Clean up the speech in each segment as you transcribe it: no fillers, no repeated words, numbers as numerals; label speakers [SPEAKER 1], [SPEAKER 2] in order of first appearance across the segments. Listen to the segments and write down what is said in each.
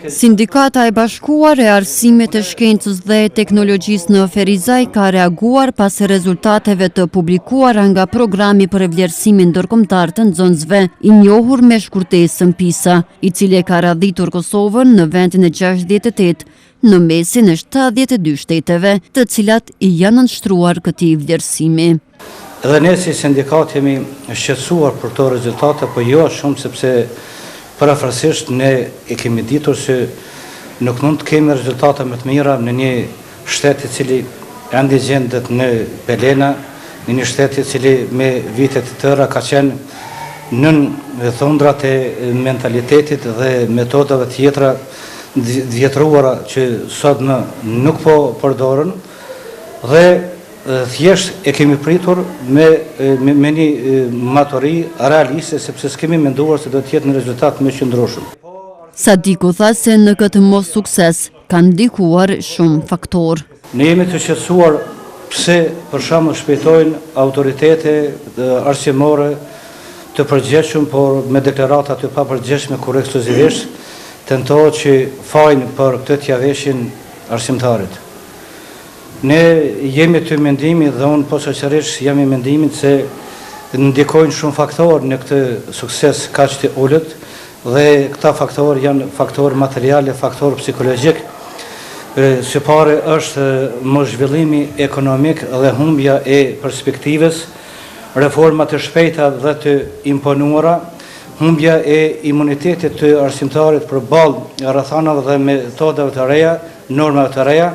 [SPEAKER 1] Sindikata e Bashkuar e Arsimit të Shkencës dhe Teknologjisë në Ferizaj ka reaguar pas rezultateve të publikuara nga programi për vlerësimin ndërkombëtar të nxënësve, i njohur me shkurtesën PISA, i cili ka radhitur Kosovën në vendin e 68 në mesin e 72 shteteve, të cilat i janë nënshtruar këtij vlerësimi.
[SPEAKER 2] Edhe ne si sindikat jemi shqetësuar për këto rezultate, po jo shumë sepse parafrasisht ne e kemi ditur se nuk mund të kemi rezultate më të mira në një shtet i cili ende gjendet në pelena, në një shtet i cili me vitet të tëra ka qenë nën thundrat e mentalitetit dhe metodave tjetra vjetruara që sot nuk po përdoren, dhe thjesht e kemi pritur me një maturi realiste, sepse s'kemi menduar se do të jetë në rezultat më qëndrueshëm.
[SPEAKER 1] Sadiku tha se në këtë mos sukses kanë ndikuar shumë faktorë.
[SPEAKER 2] Ne jemi të shqetësuar pse për shembull shpejtojnë autoritete arsimore të përgjithshëm, por me deklarata të papërgjithshme kur ekskluzivisht tentohet që fajin për këtë t'javeshin arsimtarit. Ne jemi të mendimit dhe unë posaçërisht jam i mendimit se ndikojnë shumë faktorë në këtë sukses kaq të ulët, dhe këta faktorë janë faktorë materiale, faktorë psikologjik. Së pari është mos-zhvillimi ekonomik dhe humbja e perspektivës, reforma të shpejta dhe të imponuara, humbja e imunitetit të arsimtarit përballë rrethanave dhe metodave të reja, normave të reja,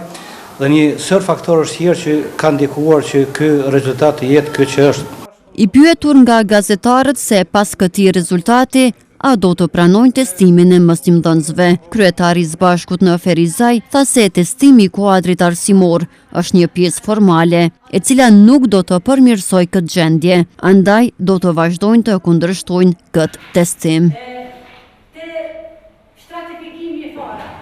[SPEAKER 2] dhe një sër faktorësh tjerë që kanë ndikuar që ky rezultat të jetë ky që është.
[SPEAKER 1] I pyetur nga gazetarët se pas këtij rezultati a do të pranojnë testimin e mësimdhënësve, kryetari i Bashkut në Ferizaj tha se testimi i kuadrit arsimor është një pjesë formale, e cila nuk do të përmirësojë këtë gjendje, andaj do të vazhdojnë të kundërshtojnë këtë testim.